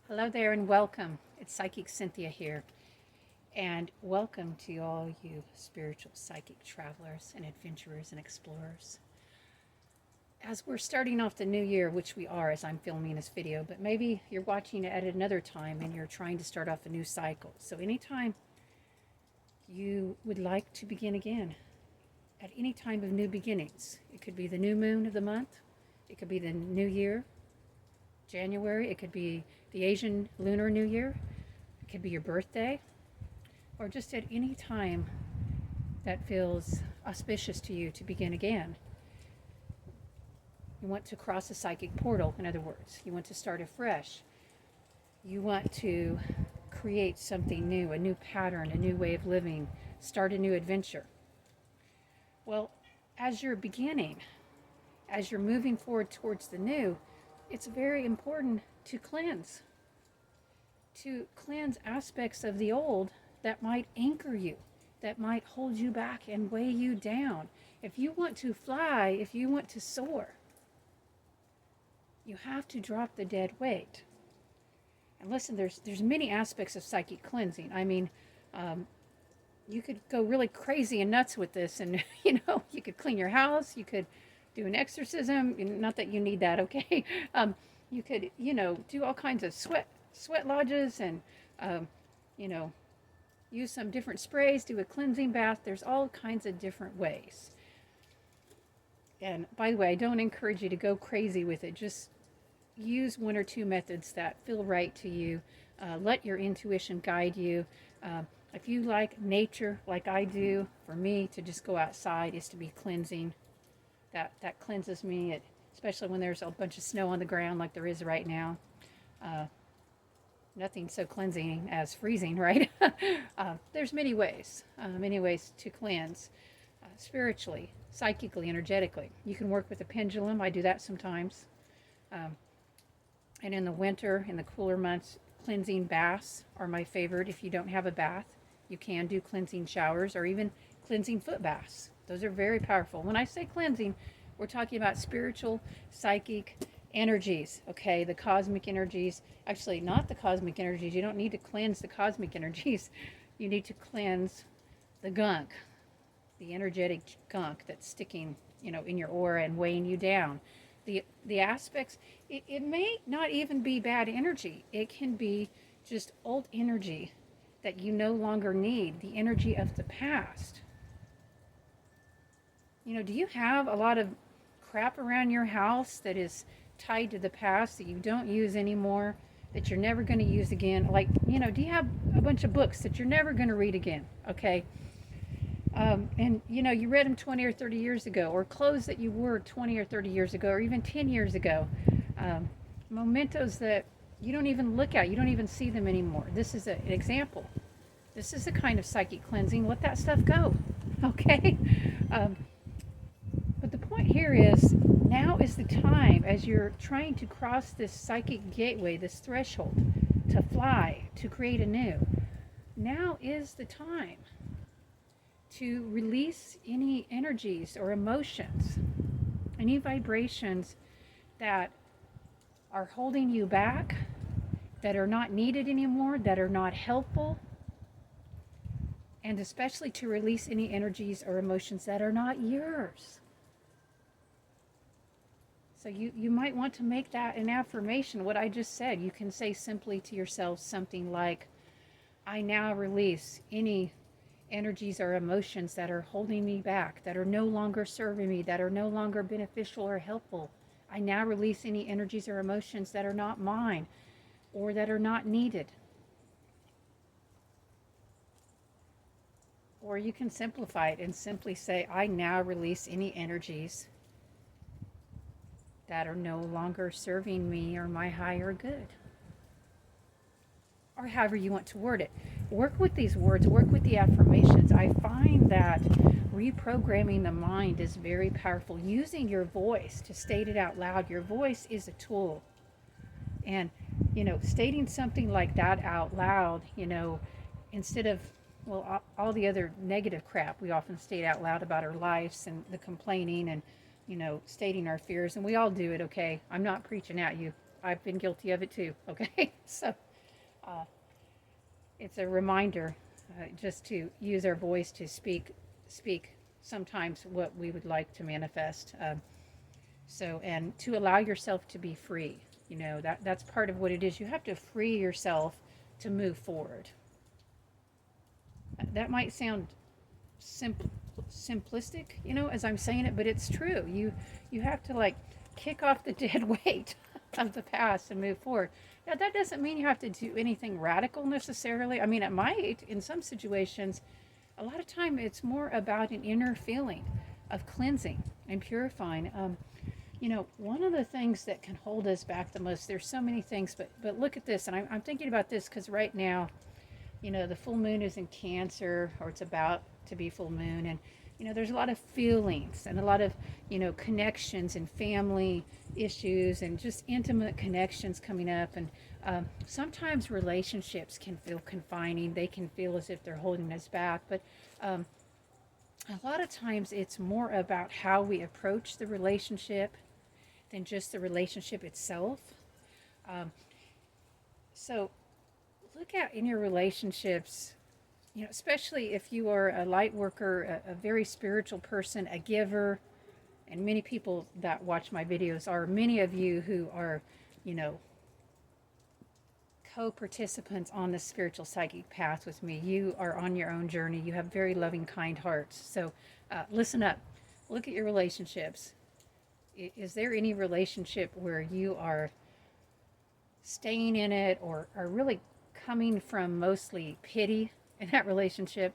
Hello there and welcome. It's Psychic Cynthia here. And welcome to all you spiritual psychic travelers and adventurers and explorers. As we're starting off the new year, which we are as I'm filming this video, but maybe you're watching it at another time and you're trying to start off a new cycle. So anytime you would like to begin again, at any time of new beginnings, it could be the new moon of the month, it could be the new year, January, it could be the Asian Lunar New Year, it could be your birthday, or just at any time that feels auspicious to you to begin again. You want to cross a psychic portal, in other words. You want to start afresh. You want to create something new, a new pattern, a new way of living, start a new adventure. Well, as you're beginning, as you're moving forward towards the new, it's very important to cleanse aspects of the old that might anchor you, that might hold you back and weigh you down. If you want to fly, if you want to soar, you have to drop the dead weight. And listen, there's many aspects of psychic cleansing. I mean, you could go really crazy and nuts with this, and you could clean your house, you could do an exorcism. Not that you need that, okay? You could, do all kinds of sweat lodges, and use some different sprays, do a cleansing bath. There's all kinds of different ways. And by the way, I don't encourage you to go crazy with it. Just use one or two methods that feel right to you. Let your intuition guide you. If you like nature like I do, for me to just go outside is to be cleansing. That cleanses me, especially when there's a bunch of snow on the ground like there is right now. Nothing so cleansing as freezing, right? There's many ways to cleanse, spiritually, psychically, energetically. You can work with a pendulum. I do that sometimes. And in the winter, in the cooler months, cleansing baths are my favorite. If you don't have a bath, you can do cleansing showers or even cleansing foot baths. Those are very powerful. When I say cleansing, we're talking about spiritual, psychic energies, okay? The cosmic energies. Actually, not the cosmic energies. You don't need to cleanse the cosmic energies. You need to cleanse the gunk, the energetic gunk that's sticking, in your aura and weighing you down. The aspects, it may not even be bad energy. It can be just old energy that you no longer need, the energy of the past. Do you have a lot of crap around your house that is tied to the past that you don't use anymore, that you're never going to use again? Like, do you have a bunch of books that you're never going to read again? Okay. And you read them 20 or 30 years ago, or clothes that you wore 20 or 30 years ago, or even 10 years ago. Mementos that you don't even look at, you don't even see them anymore. This is an example. This is a kind of psychic cleansing. Let that stuff go. Okay. But the point here is, now is the time, as you're trying to cross this psychic gateway, this threshold, to fly, to create anew. Now is the time to release any energies or emotions, any vibrations that are holding you back, that are not needed anymore, that are not helpful, and especially to release any energies or emotions that are not yours. So you might want to make that an affirmation, what I just said. You can say simply to yourself something like, I now release any energies or emotions that are holding me back, that are no longer serving me, that are no longer beneficial or helpful. I now release any energies or emotions that are not mine or that are not needed. Or you can simplify it and simply say, I now release any energies that are no longer serving me or my higher good. Or however you want to word it. Work with these words, work with the affirmations. I find that reprogramming the mind is very powerful. Using your voice to state it out loud. Your voice is a tool. And, stating something like that out loud, instead of, all the other negative crap we often state out loud about our lives and the complaining and, stating our fears. And we all do it, okay? I'm not preaching at you. I've been guilty of it too. Okay, so uh, it's a reminder just to use our voice to speak sometimes what we would like to manifest. So, and to allow yourself to be free. That's part of what it is. You have to free yourself to move forward. That might sound simplistic, as I'm saying it, but it's true. You have to like kick off the dead weight of the past and move forward. Now that doesn't mean you have to do anything radical necessarily. I mean, it might in some situations. A lot of time it's more about an inner feeling of cleansing and purifying. One of the things that can hold us back the most, there's so many things, but look at this, and I'm thinking about this because right now, the full moon is in Cancer, or it's about to be full moon, and there's a lot of feelings and a lot of connections and family issues and just intimate connections coming up, and sometimes relationships can feel confining. They can feel as if they're holding us back, but a lot of times it's more about how we approach the relationship than just the relationship itself. So look at in your relationships, especially if you are a light worker, a very spiritual person, a giver, and many people that watch my videos are many of you who are, co-participants on the spiritual psychic path with me. You are on your own journey. You have very loving, kind hearts. So listen up. Look at your relationships. Is there any relationship where you are staying in it or are really coming from mostly pity in that relationship?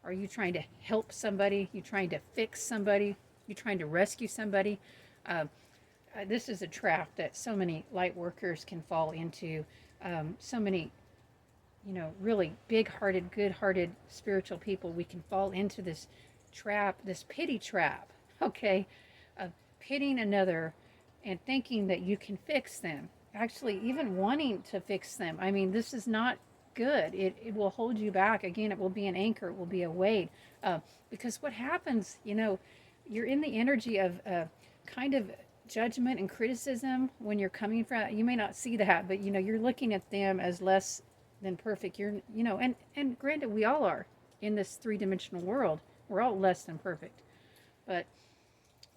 Are you trying to help somebody? You trying to fix somebody? You trying to rescue somebody? This is a trap that so many light workers can fall into. So many, really big-hearted, good-hearted spiritual people, we can fall into this trap, this pity trap, okay, of pitying another and thinking that you can fix them. Actually, even wanting to fix them. I mean, this is not good. It will hold you back. Again, it will be an anchor. It will be a weight. Because what happens, you're in the energy of kind of judgment and criticism when you're coming from. You may not see that, but you're looking at them as less than perfect. And granted, we all are in this three-dimensional world. We're all less than perfect, but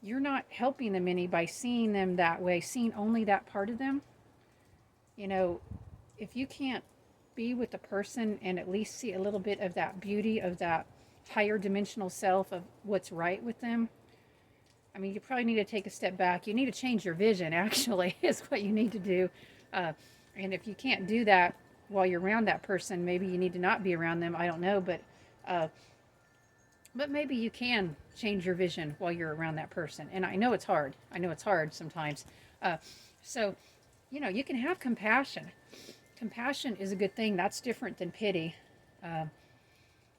you're not helping them any by seeing them that way, seeing only that part of them. If you can't be with the person and at least see a little bit of that beauty of that higher dimensional self of what's right with them, I mean, you probably need to take a step back. You need to change your vision, actually, is what you need to do. And if you can't do that while you're around that person, maybe you need to not be around them. I don't know, but maybe you can change your vision while you're around that person. And I know it's hard. I know it's hard sometimes. So, you can have compassion. Compassion is a good thing. That's different than pity.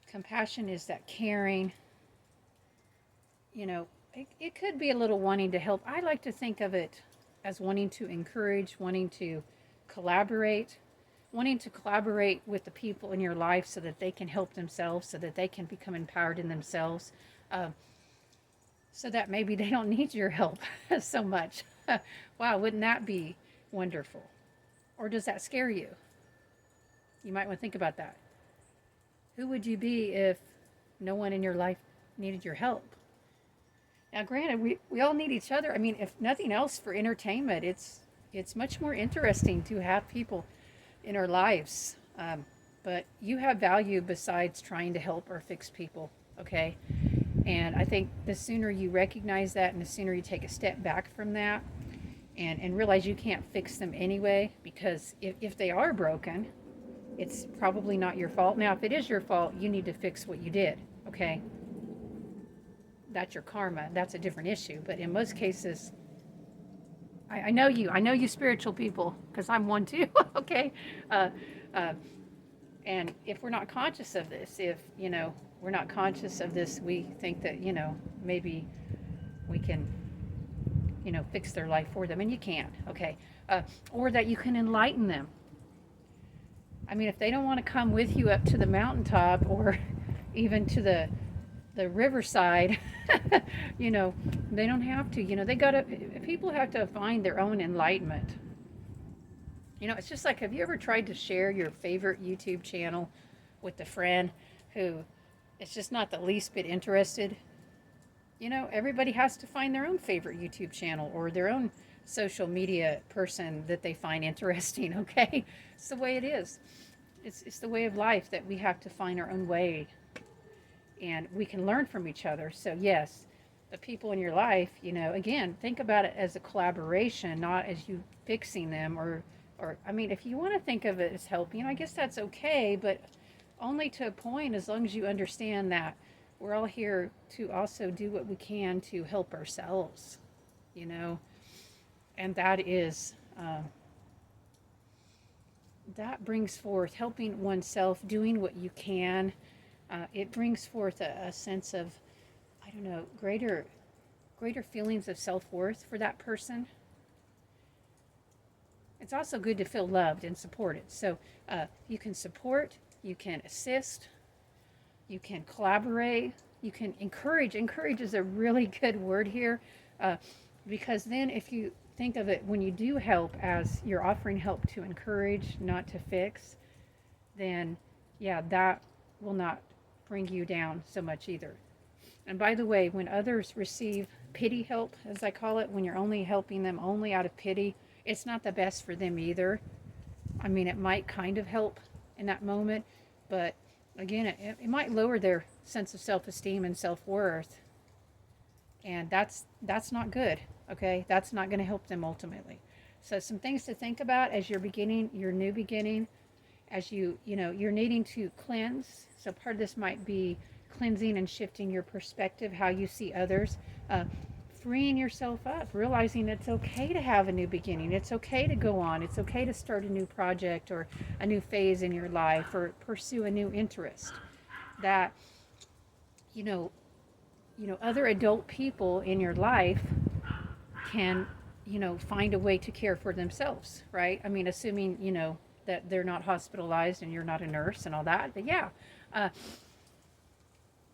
Compassion is that caring. It could be a little wanting to help. I like to think of it as wanting to encourage, wanting to collaborate with the people in your life so that they can help themselves, so that they can become empowered in themselves, so that maybe they don't need your help so much. Wow, wouldn't that be wonderful? Or does that scare you? You might want to think about that. Who would you be if no one in your life needed your help? Now, granted, we all need each other. I mean, if nothing else for entertainment, it's much more interesting to have people in our lives. But you have value besides trying to help or fix people, okay? And I think the sooner you recognize that and the sooner you take a step back from that and realize you can't fix them anyway, because if they are broken, it's probably not your fault. Now, if it is your fault, you need to fix what you did, okay? That's your karma. That's a different issue. But in most cases, I know you spiritual people, because I'm one too, okay? And if we're not conscious of this, if, we're not conscious of this, we think that, maybe we can, fix their life for them, and you can't, okay? Or that you can enlighten them. I mean, if they don't want to come with you up to the mountaintop or even to the riverside, they don't have to. People have to find their own enlightenment. You know, it's just like, have you ever tried to share your favorite YouTube channel with a friend who is just not the least bit interested? You know, everybody has to find their own favorite YouTube channel or their own social media person that they find interesting, okay? It's the way it is. It's the way of life that we have to find our own way, and we can learn from each other. So, yes, the people in your life, you know, again, think about it as a collaboration, not as you fixing them or I mean, if you want to think of it as helping, I guess that's okay, but only to a point, as long as you understand that we're all here to also do what we can to help ourselves, you know, and that is, that brings forth helping oneself, doing what you can. It brings forth a sense of, I don't know, greater feelings of self-worth for that person. It's also good to feel loved and supported. So you can support, you can assist, you can collaborate, you can encourage. Encourage is a really good word here, because then if you think of it, when you do help as you're offering help to encourage, not to fix, then yeah, that will not bring you down so much either. And by the way, when others receive pity help, as I call it, when you're only helping them only out of pity, it's not the best for them either. I mean, it might kind of help in that moment, but again, it might lower their sense of self-esteem and self-worth, and that's not good. Okay, that's not going to help them ultimately. So some things to think about as you're beginning your new beginning, as you know you're needing to cleanse. So part of this might be cleansing and shifting your perspective, how you see others, freeing yourself up, realizing it's okay to have a new beginning. It's okay to go on. It's okay to start a new project or a new phase in your life or pursue a new interest. That you know, other adult people in your life can, find a way to care for themselves, right? I mean, assuming, that they're not hospitalized and you're not a nurse and all that. But yeah,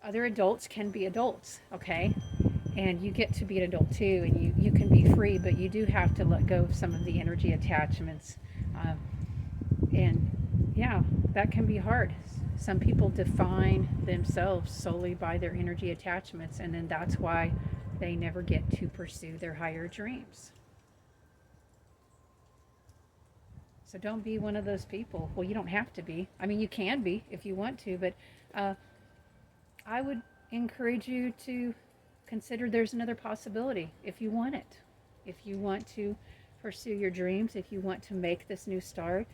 other adults can be adults, okay? And you get to be an adult too, and you can be free, but you do have to let go of some of the energy attachments. And yeah, that can be hard. Some people define themselves solely by their energy attachments, and then that's why they never get to pursue their higher dreams. So don't be one of those people. Well, you don't have to be. I mean, you can be if you want to, but I would encourage you to consider there's another possibility if you want it. If you want to pursue your dreams, if you want to make this new start,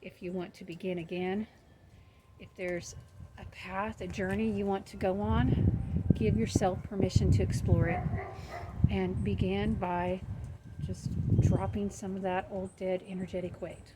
if you want to begin again, if there's a path, a journey you want to go on, give yourself permission to explore it, and begin by just dropping some of that old dead energetic weight.